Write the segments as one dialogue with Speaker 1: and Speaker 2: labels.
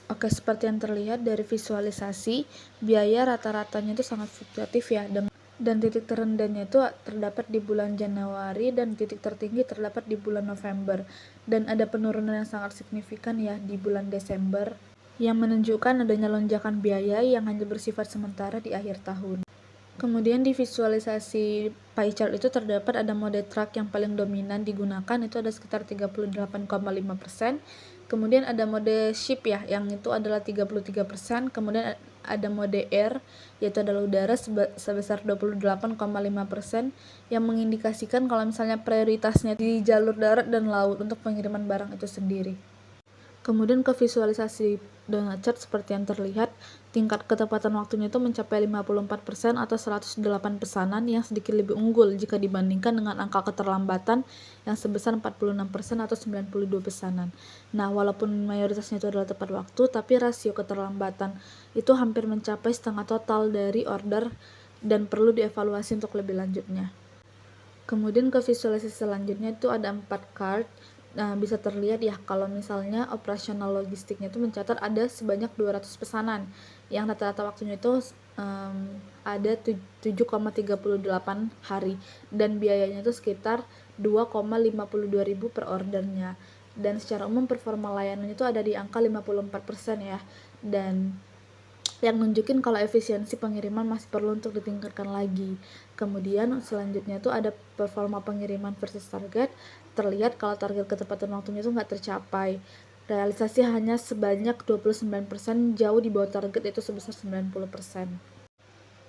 Speaker 1: Oke, seperti yang terlihat dari visualisasi, biaya rata-ratanya itu sangat fluktuatif ya, dan titik terendahnya itu terdapat di bulan Januari dan titik tertinggi terdapat di bulan November. Dan ada penurunan yang sangat signifikan ya di bulan Desember, yang menunjukkan adanya lonjakan biaya yang hanya bersifat sementara di akhir tahun. Kemudian di visualisasi pie chart itu terdapat ada mode track yang paling dominan digunakan, itu ada sekitar 38,5%. Kemudian ada mode ship ya, yang itu adalah 33%. Kemudian ada mode air, yaitu adalah udara sebesar 28,5%, yang mengindikasikan kalau misalnya prioritasnya di jalur darat dan laut untuk pengiriman barang itu sendiri. Kemudian ke visualisasi donut chart seperti yang terlihat, tingkat ketepatan waktunya itu mencapai 54% atau 108 pesanan, yang sedikit lebih unggul jika dibandingkan dengan angka keterlambatan yang sebesar 46% atau 92 pesanan. Nah, walaupun mayoritasnya itu adalah tepat waktu, tapi rasio keterlambatan itu hampir mencapai setengah total dari order dan perlu dievaluasi untuk lebih lanjutnya. Kemudian ke visualisasi selanjutnya itu ada 4 card. Nah, bisa terlihat ya kalau misalnya operasional logistiknya itu mencatat ada sebanyak 200 pesanan yang rata-rata waktunya itu ada 7,38 hari, dan biayanya itu sekitar 2,52.000 per ordernya. Dan secara umum performa layanan itu ada di angka 54% ya, dan yang nunjukin kalau efisiensi pengiriman masih perlu untuk ditingkatkan lagi. Kemudian selanjutnya itu ada performa pengiriman versus target. Terlihat kalau target ketepatan waktunya itu nggak tercapai. Realisasi hanya sebanyak 29%, jauh di bawah target itu sebesar 90%.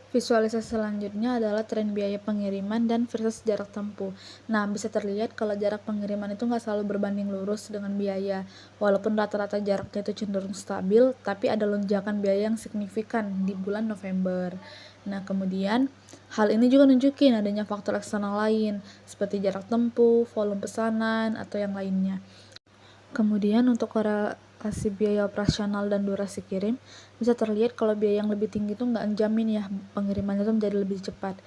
Speaker 1: Visualisasi selanjutnya adalah tren biaya pengiriman dan versus jarak tempuh. Nah, bisa terlihat kalau jarak pengiriman itu nggak selalu berbanding lurus dengan biaya. Walaupun rata-rata jaraknya itu cenderung stabil, tapi ada lonjakan biaya yang signifikan di bulan November. Nah, kemudian hal ini juga nunjukin adanya faktor eksternal lain, seperti jarak tempuh, volume pesanan, atau yang lainnya. Kemudian untuk korelasi biaya operasional dan durasi kirim, bisa terlihat kalau biaya yang lebih tinggi itu nggak menjamin ya pengirimannya itu menjadi lebih cepat.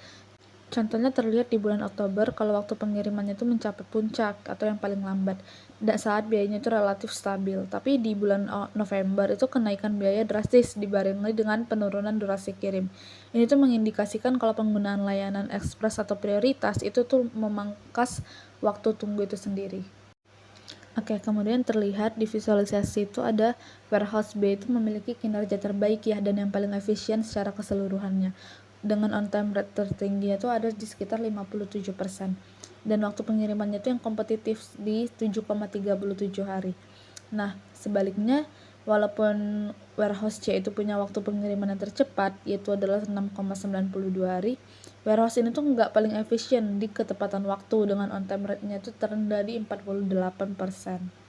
Speaker 1: Contohnya terlihat di bulan Oktober kalau waktu pengirimannya itu mencapai puncak atau yang paling lambat, dan saat biayanya itu relatif stabil. Tapi di bulan November itu kenaikan biaya drastis dibarengi dengan penurunan durasi kirim. Ini tuh mengindikasikan kalau penggunaan layanan ekspres atau prioritas itu tuh memangkas waktu tunggu itu sendiri. Oke, kemudian terlihat di visualisasi itu ada warehouse B itu memiliki kinerja terbaik ya, dan yang paling efisien secara keseluruhannya. Dengan on time rate tertinggi itu ada di sekitar 57%. Dan waktu pengirimannya itu yang kompetitif di 7,37 hari. Nah, sebaliknya, walaupun warehouse C itu punya waktu pengiriman yang tercepat, yaitu adalah 6,92 hari, warehouse ini tuh nggak paling efisien di ketepatan waktu, dengan on time rate-nya itu terendah di 48%.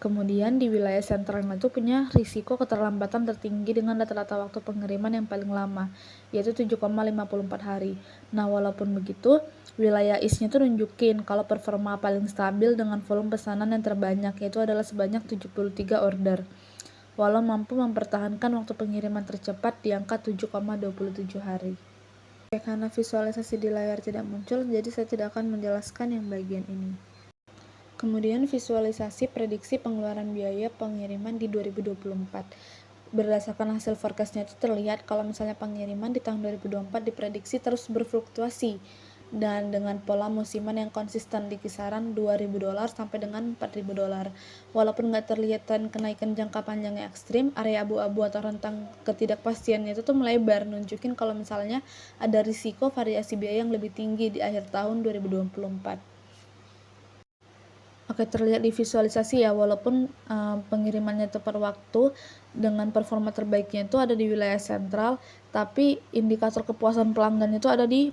Speaker 1: Kemudian di wilayah sentral itu punya risiko keterlambatan tertinggi dengan rata-rata waktu pengiriman yang paling lama, yaitu 7,54 hari. Nah, walaupun begitu, wilayah East-nya tuh nunjukin kalau performa paling stabil dengan volume pesanan yang terbanyak, yaitu adalah sebanyak 73 order. Walau mampu mempertahankan waktu pengiriman tercepat di angka 7,27 hari. Oke, karena visualisasi di layar tidak muncul, jadi saya tidak akan menjelaskan yang bagian ini. Kemudian visualisasi prediksi pengeluaran biaya pengiriman di 2024. Berdasarkan hasil forecast-nya itu terlihat kalau misalnya pengiriman di tahun 2024 diprediksi terus berfluktuasi, dan dengan pola musiman yang konsisten di kisaran $2.000 sampai dengan $4.000. Walaupun nggak terlihat kenaikan jangka panjang yang ekstrim, area abu-abu atau rentang ketidakpastiannya itu tuh melebar, nunjukin kalau misalnya ada risiko variasi biaya yang lebih tinggi di akhir tahun 2024. Oke, terlihat di visualisasi ya, walaupun pengirimannya tepat waktu dengan performa terbaiknya itu ada di wilayah sentral, tapi indikator kepuasan pelanggan itu ada di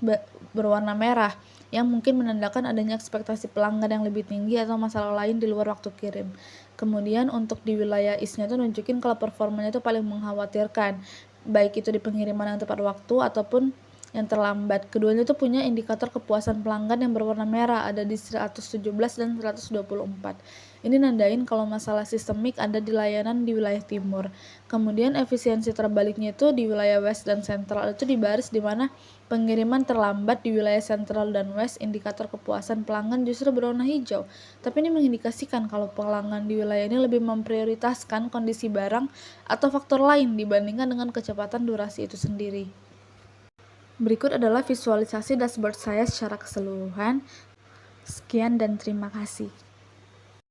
Speaker 1: berwarna merah, yang mungkin menandakan adanya ekspektasi pelanggan yang lebih tinggi atau masalah lain di luar waktu kirim. Kemudian untuk di wilayah East-nya itu nunjukin kalau performanya itu paling mengkhawatirkan, baik itu di pengiriman yang tepat waktu ataupun yang terlambat. Keduanya itu punya indikator kepuasan pelanggan yang berwarna merah, ada di 117 dan 124. Ini nandain kalau masalah sistemik ada di layanan di wilayah timur. Kemudian efisiensi terbaliknya itu di wilayah west dan sentral, itu di baris di mana pengiriman terlambat di wilayah sentral dan west, indikator kepuasan pelanggan justru berwarna hijau. Tapi ini mengindikasikan kalau pelanggan di wilayah ini lebih memprioritaskan kondisi barang atau faktor lain dibandingkan dengan kecepatan durasi itu sendiri. Berikut adalah visualisasi dashboard saya secara keseluruhan. Sekian dan terima kasih.